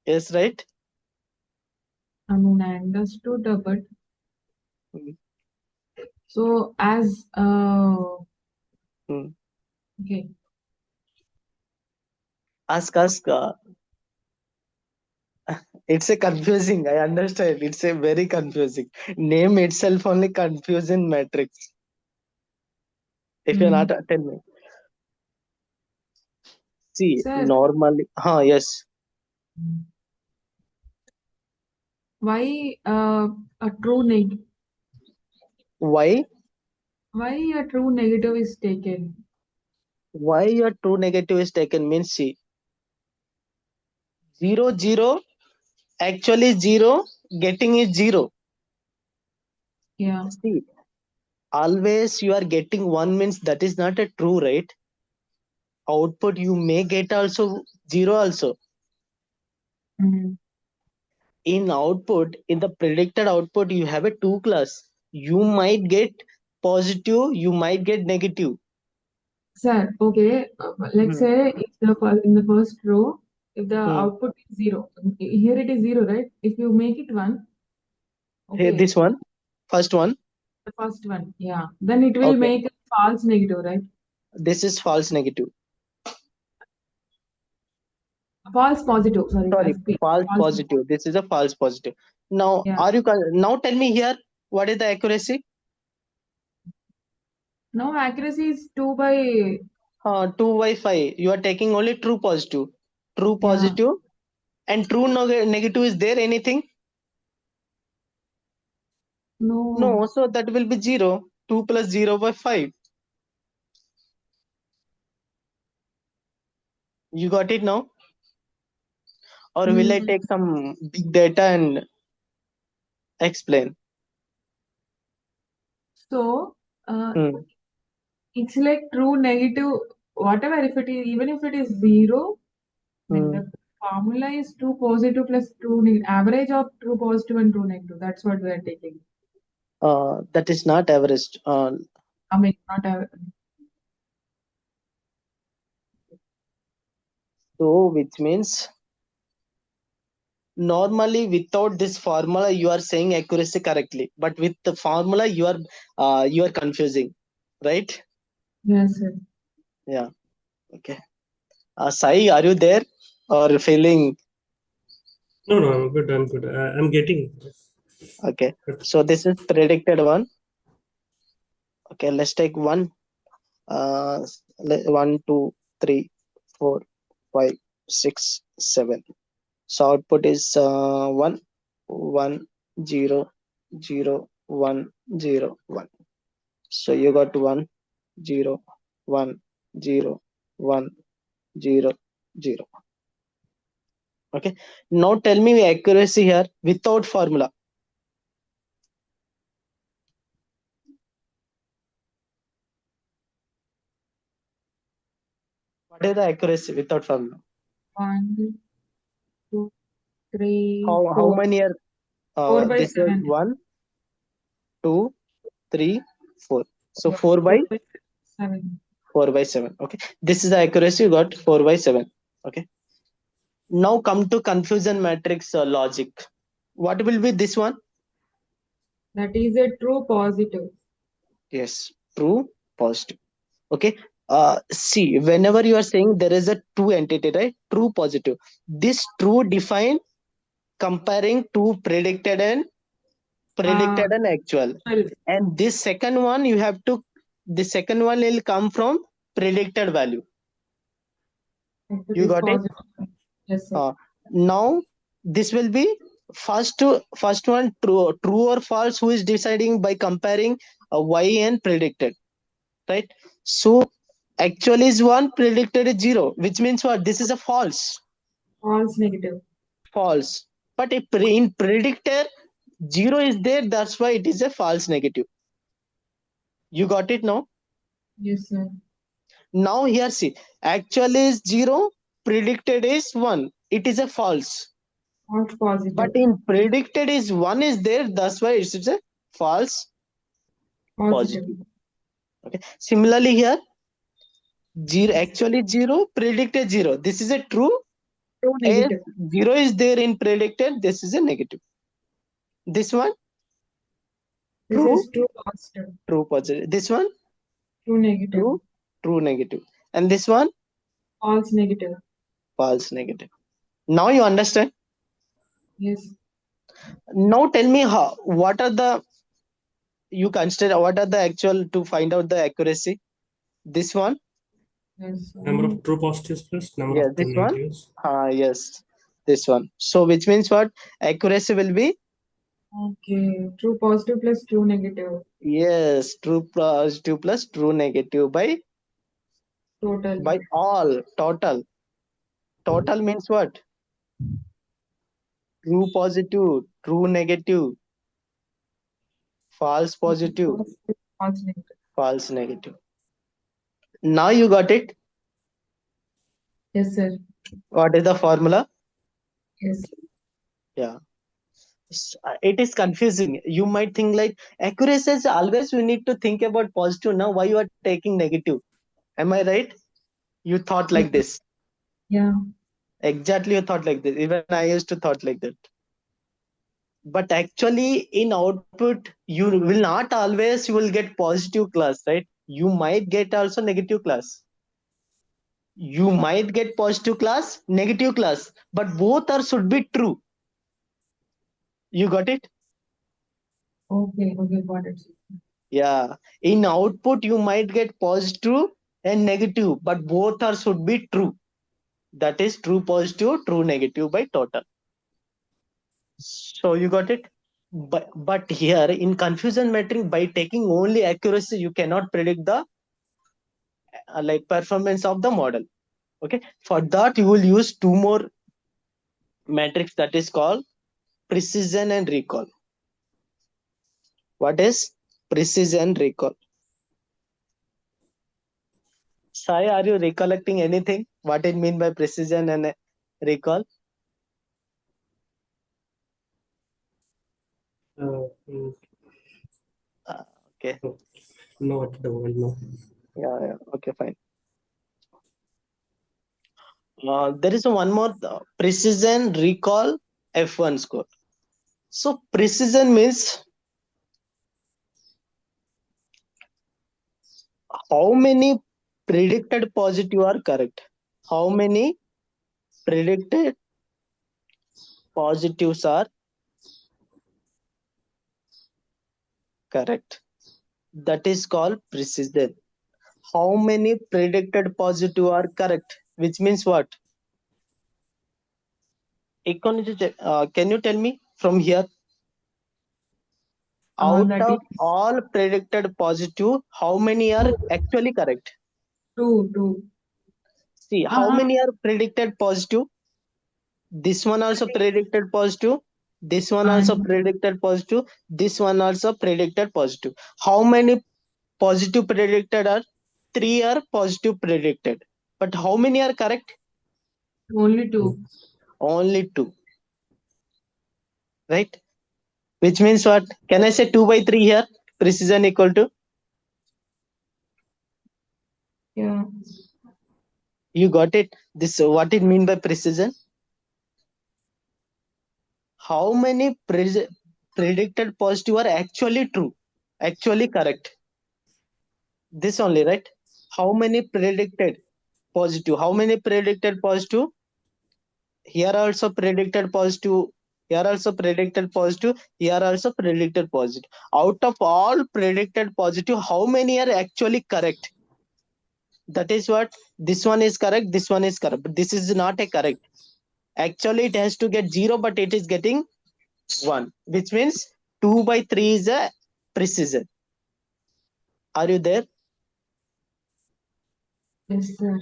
Yes, right? I mean, I understood, but Mm, so as mm. okay, Ask. It's a confusing. I understand. It's a very confusing. Name itself only confusing matrix. If you're not, mm, tell me. See, sir, normally, yes. why a true neg Why? why a true negative is taken? Why your true negative is taken means see, 0 0 actually 0 getting is 0. Yeah. See, always you are getting 1 means that is not a true, right? Output you may get also 0 also. Mm. In output, in the predicted output, you have a 2 class. You might get positive, you might get negative. Sir, okay, let's Hmm. say if in the first row, if the Hmm. output is zero, here it is zero, right? If you make it one, Here, okay, this one, first one. the first one, yeah, then it will Okay, make a false negative, right? this is false negative. False positive, sorry, Sorry, FP, false false negative. positive. This is a false positive. Now, Yeah. are you now tell me here what is the accuracy? Now accuracy is 2 by, 2 by 5. You are taking only true positive. True yeah, positive and true negative is there anything? no, No, so that will be 0. 2 plus 0 by 5. You got it now? Or will I mm, take some big data and explain? so Hmm. it's like true negative, whatever, if it is, even if it is zero, I mean, Hmm. the formula is true positive plus true negative, average of true positive and true negative. That's what we are taking. That is not average. I mean, not a, So which means normally without this formula you are saying accuracy correctly, but with the formula you are confusing, right? yes, sir. Yeah. Okay. Sai, are you there or feeling? No, no, I'm good. I'm good. I'm getting. Okay. But So this is predicted one. Okay, let's take one. 1 2 3 4 5 6 7. So output is 1 1 0 0 1 0 1. So you got 1 0 1 0 1 0 0. Okay. Now tell me accuracy here without formula. What is the accuracy without formula? 1, 2, 3, How 4. many are 4 by this was 7. 1 2 3 4. So Yeah, 4 by 4 by 7. 4 by 7. Okay. This is the accuracy you got 4 by 7. Okay. Now come to confusion matrix logic. What will be this one? That is a true positive. Yes, true positive. Okay. See, whenever you are saying there is a true entity, right? True positive. This true define comparing to Uh, predicted and actual. well, And this second one you have to the second one will come from predicted value. if it You is got it? positive. Yes, sir. Uh, Now this will be first one true or false who is deciding by comparing y and predicted, right? So actually is 1, predicted is 0, which means what? This is a False negative. false. But if in predictor 0 is there, that's why it is a false negative. You got it now? Yes, sir. Now here see, actually is 0, predicted is 1. It is a false. False positive. But in predicted is 1 is there, that's why it's a false Positive. positive. Okay. Similarly here, 0 actually 0, predicted 0. This is a true. True If negative. 0 is there in predicted, this is a negative. This one, This true, is true positive. true positive. This one, True negative. true, true negative. And this one, False negative. false negative. Now you understand. Yes. Now tell me what are the, you consider what are the actual to find out the accuracy. This one, Yes. Number of true positives plus number yeah, of true this one, negatives. yes, this one. So which means what? Accuracy will be, Okay. True positive plus true negative. yes, true positive plus true negative by Total. all total. Total means what? True positive, true negative, false positive, Positive, false negative. false negative. Now you got it. Yes, sir. What is the formula? Yes. Yeah. It is confusing. You might think like accuracy is always we need to think about positive. Now why you are taking negative? Am I right? You thought like this. Yeah. Exactly, you thought like this. Even I used to thought like that. But actually, in output, you will not always you will get positive class, right? You might get also negative class. You might get positive class, negative class, but both are should be true. You got it? Okay. Okay. Got it. Yeah. In output, you might get positive and negative, but both are should be true. That is true positive, true negative by total. So you got it? But here in confusion metric, by taking only accuracy, you cannot predict the like performance of the model. Okay. For that, you will use two more metrics that is called precision and recall. What is precision recall? Sai, are you recollecting anything? What it mean by precision and recall? Mm, Okay. no, at the moment, no. Yeah, yeah. Okay, fine. There is one more precision recall F1 score. So precision means how many predicted positive are correct. How many predicted positives are correct. That is called precision. How many predicted positive are correct? Which means what? Can you tell me from here? Out That of is all predicted positive, how many are true. actually correct? True. True. See, how many are predicted positive? This one also predicted positive. This one also And predicted positive. This one also predicted positive. How many positive predicted are? 3 are positive predicted. But how many are correct? only two. Only 2. Right? Which means what? Can I say 2 by 3 here? Precision equal to? Yeah. You got it? This what it mean by precision? How many predicted positive are actually true? Actually correct. This only, right? How many predicted positive? How many predicted positive? Here also predicted positive. Here also predicted positive. Here also predicted positive. Out of all predicted positive, how many are actually correct? That is what this one is correct. This one is correct. But this is not a correct. Actually, it has to get 0, but it is getting 1, which means 2 by 3 is a precision. Are you there? Yes, sir.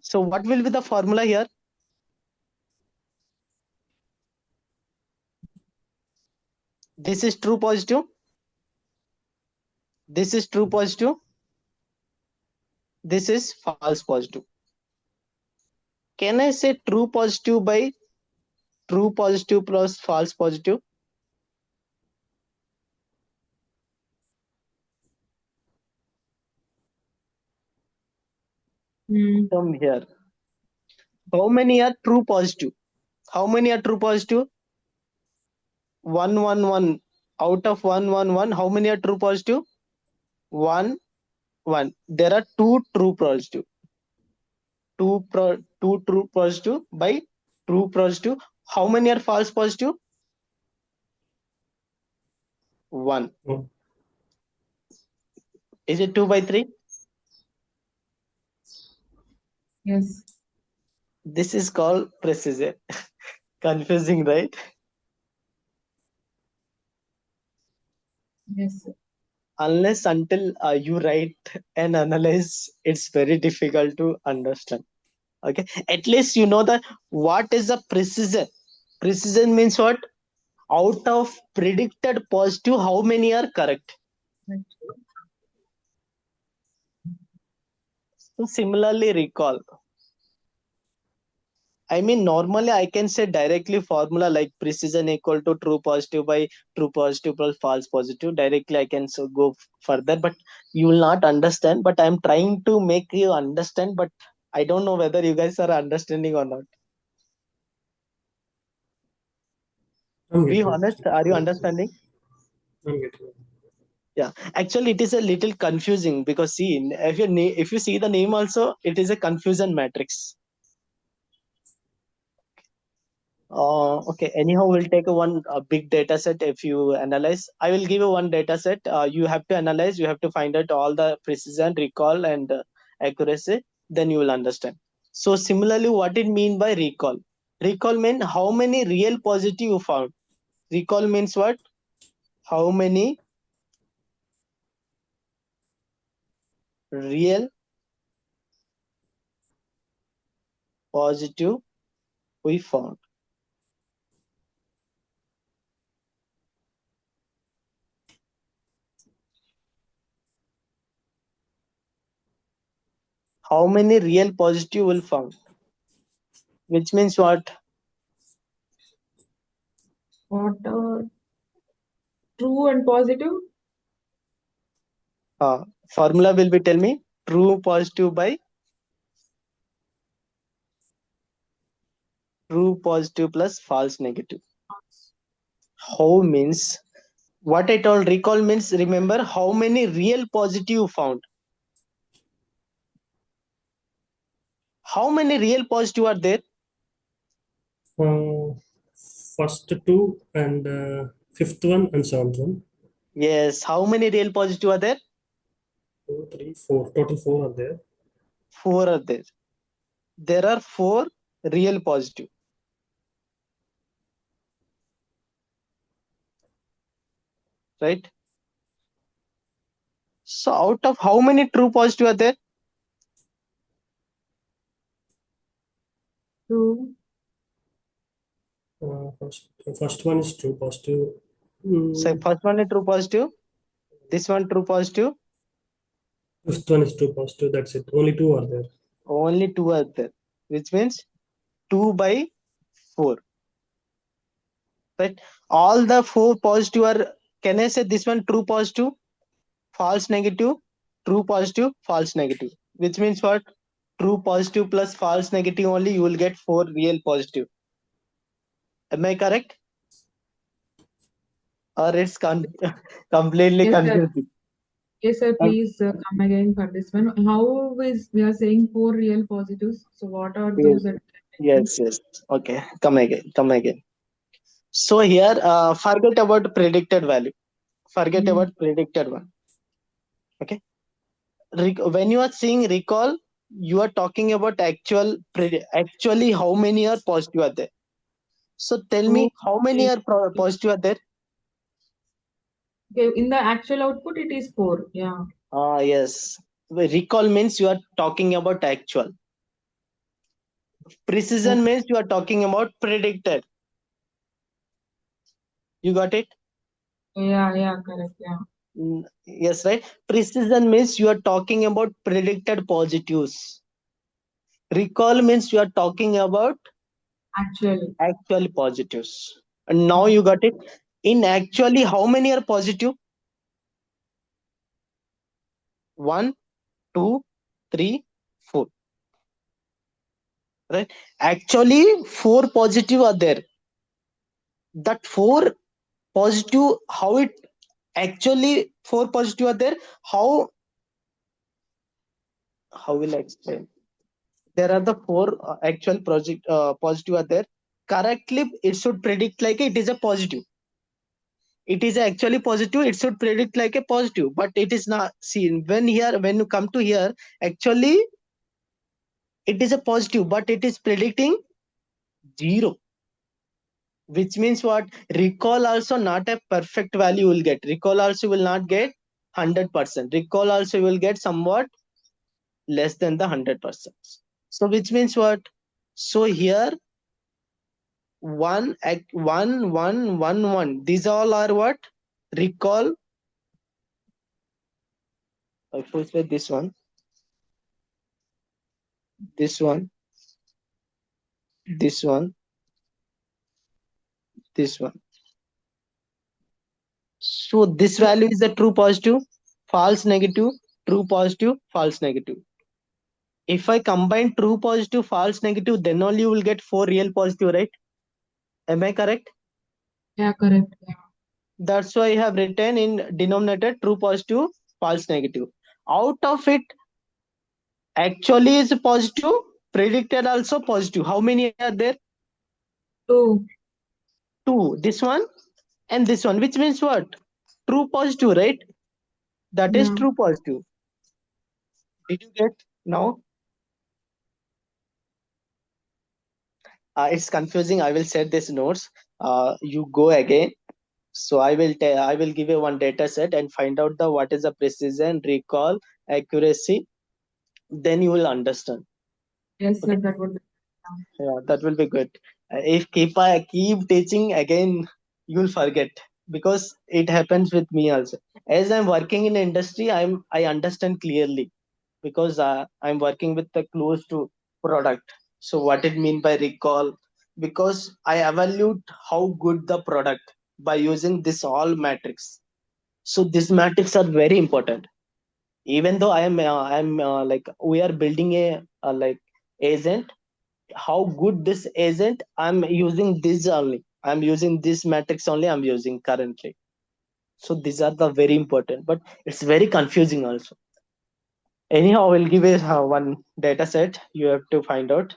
So what will be the formula here? This is true positive. This is true positive. This is false positive. Can I say true positive by true positive plus false positive? Come here. How many are true positive? How many are true positive? 111. Out of 111, how many are true positive? 1 1. There are two true positive. Two true positive by true positive. How many are false positive? 1. Oh, Is it 2 by 3? Yes. This is called precision. Confusing, right? Yes, sir. Unless until you write and analyze, it's very difficult to understand. Okay, at least you know that what is the precision. Precision means what? Out of predicted positive, how many are correct? Right. So similarly, recall. I mean, normally I can say directly formula like precision equal to true positive by true positive plus false positive. Directly I can so go further, but you will not understand. But I'm trying to make you understand, but I don't know whether you guys are understanding or not. I'm Be getting honest, are you understanding? I'm getting it. Yeah, actually it is a little confusing because see, if you see the name also, it is a confusion matrix. Okay. Anyhow, we'll take a big data set. If you analyze, I will give you one data set. You have to analyze. You have to find out all the precision, recall, and accuracy. Then you will understand. So similarly, what it mean by recall? Recall mean how many real positive you found. Recall means what? How many real positive we found. How many real positive will found? Which means what? What true and positive? Formula will be tell me true positive by true positive plus false negative. How means what I told recall means remember how many real positive you found. How many real positive are there? Uh, First two and fifth one and seventh one. Yes. How many real positive are there? 2, 3, 4. Total four are there. Four are there. There are four real positive. Right? So out of how many true positive are there? True. First one is true positive. So first one is true positive. This one true positive. Fifth one is true positive. That's it. Only two are there. Only two are there. Which means 2 by 4. Right? All the four positive are, can I say this one true positive, false negative, true positive, false negative? Which means what? True positive plus false negative only you will get four real positive. Am I correct? Or it's completely Yes, sir. confusing? Yes, sir. Please come again for this one. How is we are saying four real positives? So what are Yes, those that yes, yes. Okay, come again, come again. So here, forget about predicted value. Forget Mm. about predicted one. Okay. When you are seeing recall, you are talking about actually how many are positive are there. So tell Oh, me how many okay. are positive are there? Okay, in the actual output, it is four. Yeah. Yes. Recall means you are talking about actual. Oh, Precision means you are talking about predicted. You got it? yeah, yeah, correct. Yeah. Yes, right. Precision means you are talking about predicted positives. Recall means you are talking about Actually. Actually positives. And now you got it. In actually, how many are positive? 1, 2, 3, 4. Right? Actually, 4 positive are there. That 4 positive, how it actually 4 positive are there? How will I explain? There are the 4 actual project positive are there. Correctly, it should predict like it is a positive. It is actually positive, it should predict like a positive, but it is not seen. When you come to here, actually it is a positive, but it is predicting 0, which means what? Recall also not a perfect value will get. Recall also will not get 100%. Recall also will get somewhat less than the 100%. So which means what? So here 1, 1, 1, 1, 1. These all are what? Recall. First with this one, this one, this one, this one. So this value is the true positive, false negative, true positive, false negative. If I combine true positive, false negative, then only you will get 4 real positive, right? Am I correct? Yeah, correct. Yeah. That's why I have written in denominator true positive, false negative. Out of it, actually is positive, predicted also positive. How many are there? 2. 2. This one and this one, which means what? True positive, right? That is Yeah. true positive. Did you get now? It's confusing. I will set this notes. You go again. So I will give you one data set and find out the what is the precision, recall, accuracy. Then you will understand. Yes, sir, Okay. that would be. Yeah, that will be good. If I keep teaching again, you'll forget, because it happens with me also. As I'm working in industry, I understand clearly, because I'm working with the close to product. So what it mean by recall? Because I evaluate how good the product by using this all matrix. So these matrix are very important. Even though I'm like we are building a like agent, how good this agent, I'm using this only. I'm using this matrix only. I'm using currently. So these are the very important, but it's very confusing also. Anyhow, I will give you one data set. You have to find out.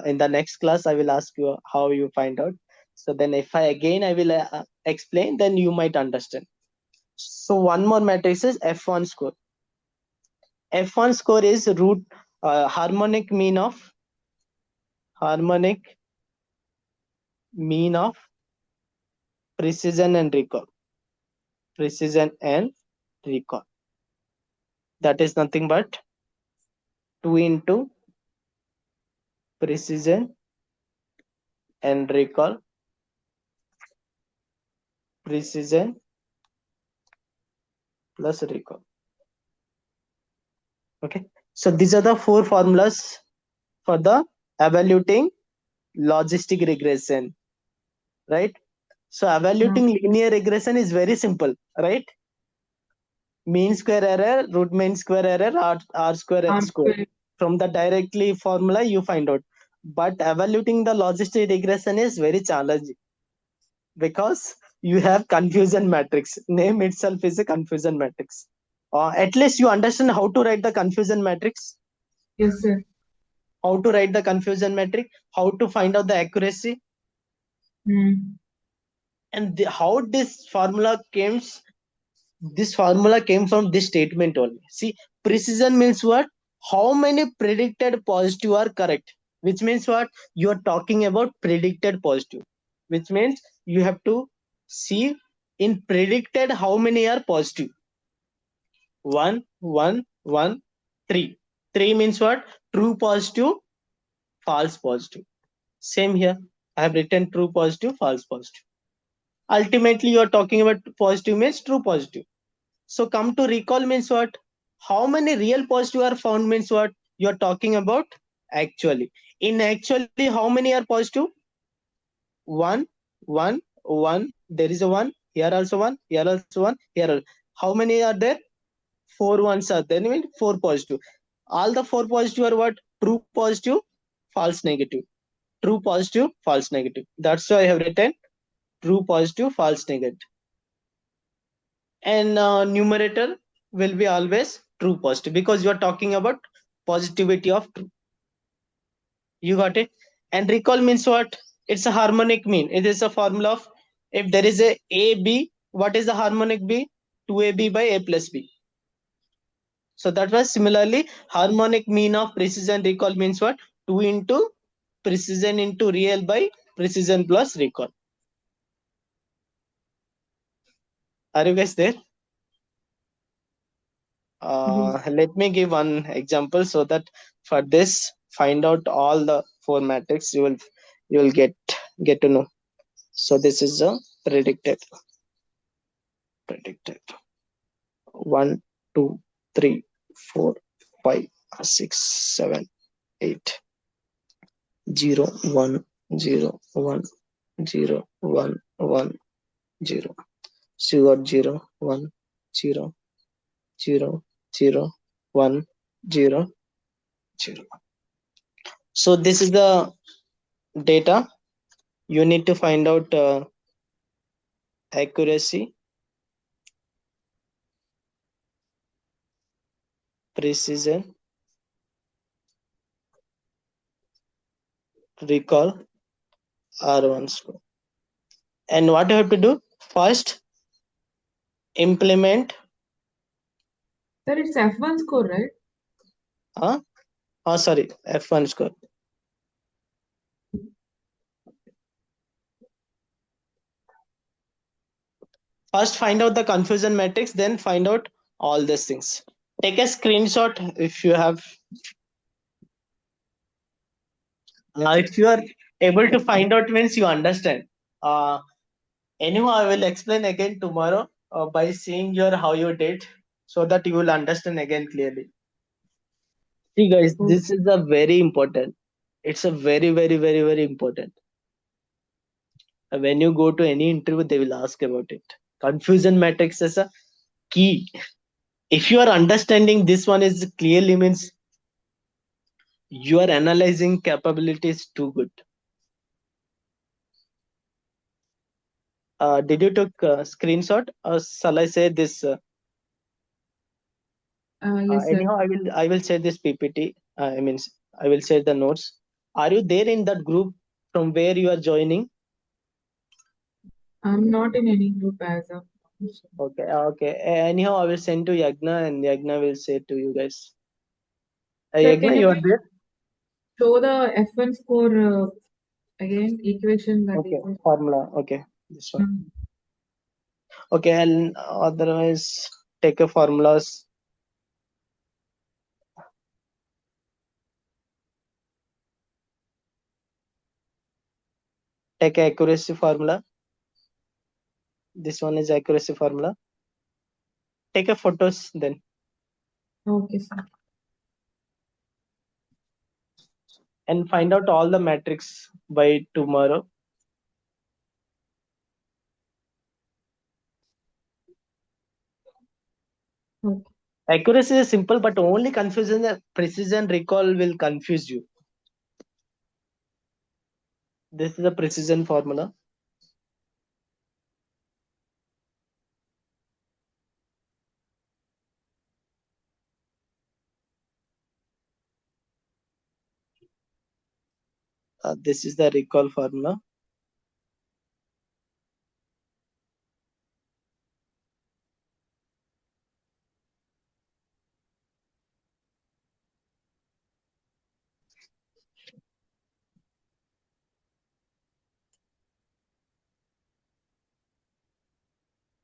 In the next class I will ask you how you find out. So then if I will explain, then you might understand. So one more matrix is f1 score. F1 score is root harmonic mean of precision and recall. Precision and recall. That is nothing but 2 into precision and recall. Precision plus recall. Okay. So these are the 4 formulas for the evaluating logistic regression, right? So Yeah. evaluating linear regression is very simple, right? Mean square error, root mean square error, r square R x square. square. From the directly formula you find out. But evaluating the logistic regression is very challenging, because you have confusion matrix. Name itself is a confusion matrix. At least you understand how to write the confusion matrix. Yes, sir. How to write the confusion matrix, how to find out the accuracy, and how this formula came. This formula came from this statement only. See, precision means what? How many predicted positive are correct? Which means what? You are talking about predicted positive. Which means you have to see in predicted how many are positive. 1, 1, 1, 3. 3 means what? True positive, false positive. Same here. I have written true positive, false positive. Ultimately, you are talking about positive means true positive. So come to recall means what? How many real positive are found means what? You are talking about actually. In actually, how many are positive? 1, 1, 1. There is a 1. Here also 1. Here also 1. Here. How many are there? 4 ones are there. I mean 4 positive. All the 4 positive are what? True positive, false negative. True positive, false negative. That's why I have written true positive, false negative. And numerator will be always true positive because you are talking about positivity of true. You got it? And recall means what? It's a harmonic mean. It is a formula of if there is a b, what is the harmonic b? 2ab by a plus b. So that was similarly harmonic mean of precision recall means what? 2 into precision into real by precision plus recall. Are you guys there? Yes. Let me give one example so that for this find out all the 4 matrix you will get to know. So this is a predicted 1 2 3 4 5 6 7 8 0 1 0 1 0 1 1 0. So you got 0 1 0 0 0 1 0 0. So this is the data. You need to find out accuracy, precision, recall, R1 score. And what you have to do? First, implement. Sir, it's F1 score, right? Sorry, F1 score. First, find out the confusion matrix, then find out all these things. Take a screenshot if you have. If you are able to find out, means you understand. Anyhow, I will explain again tomorrow by seeing your how you did, so that you will understand again clearly. See, guys, this is a very important. It's a very, very, very, very important. When you go to any interview, they will ask about it. Confusion matrix is a key. If you are understanding this one is clearly means your analyzing capability is too good. Did you took screenshot or shall I say this? Yes, sir. Anyhow, I will share this PPT. I mean, I will share the notes. Are you there in that group from where you are joining? I'm not in any group as of now. Okay, okay. Anyhow, I will send to Yagna and Yagna will say to you guys. Sir, can Yagna, you you are please there? show the F1 score again? Equation that Okay, equation. formula. Okay, this one. Okay, and otherwise take a formulas. Take a accuracy formula. This one is accuracy formula. Take a photos then. Okay, sir. And find out all the metrics by tomorrow. Okay. Accuracy is simple, but only confusion, precision recall will confuse you. This is a precision formula. This is the recall formula.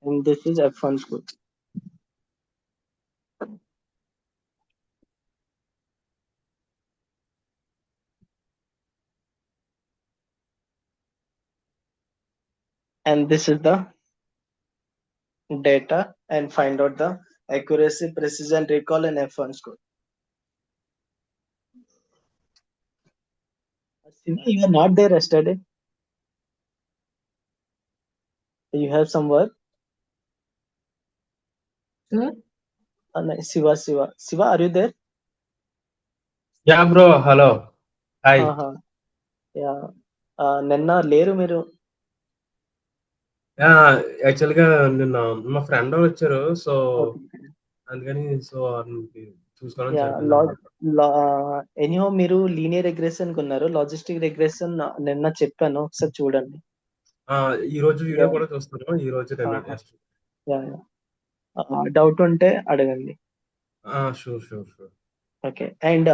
And this is F1 score. And this is the data and find out the accuracy, precision, recall, and F1 score. You are not there yesterday. You have some work? Sir? Nice. Shiva, are you there? Yeah, bro. Hello. Hi. Yeah. నిన్న లేరు మీరు. Actual గా నిన్న మా friend వాళ్ళు వచ్చారు, so అందుకని so చూసుకోవడం సరిపోయింది. ఎనీహో మీరు లీనియర్ రిగ్రెషన్ కొన్నారు, లాజిస్టిక్ రిగ్రెషన్ నిన్న చెప్పాను, ఒకసారి చూడండి. ఈ రోజు వీడియో కూడా చూస్తాను. ఈ రోజు డౌట్ ఉంటే అడగండి. షూర్. ఓకే. అండ్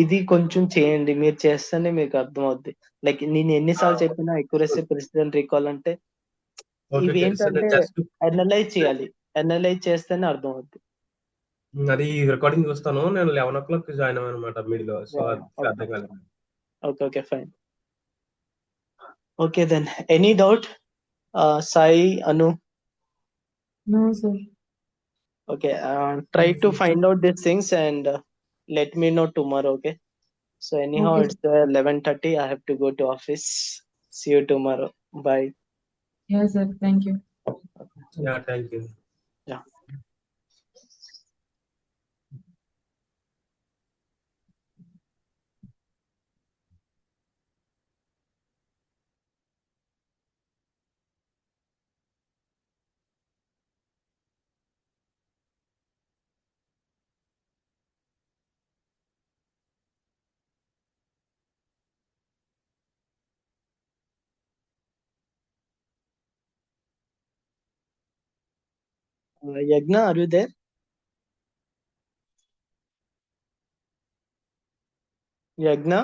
ఇది కొంచెం చేయండి, మీరు చేస్తేనే మీకు అర్థమవుద్ది. లైక్ నేను ఎన్నిసార్లు చెప్పినా ఎక్యురసీ, ప్రెసిడెంట్, రీకాల్ అంటే ఇవి ఏంటంటే అనలైజ్ చేయాలి. అనలైజ్ చేస్తేనే అర్థం అవుద్ది. అది రికార్డింగ్ చూస్తాను. నేను 11 o'clock జాయిన్ అవ్వను అనమాట మీడిలో, సో అర్థం కాలేదు. Okay fine. Okay then any doubt? Sai, Anu? No, sir. Okay, try to find out these things and let me know tomorrow. Okay, so anyhow, Okay. it's 11:30. I have to go to office. See you tomorrow. Bye. Yeah, sir. Thank you. Yeah, thank you. Yeah. Yagna, are you there? Yagna?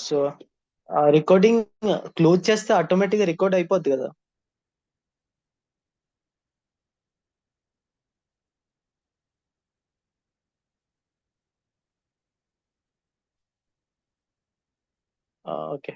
So recording close చేస్తే ఆటోమేటిక్గా record అయిపోద్ది కదా. Okay.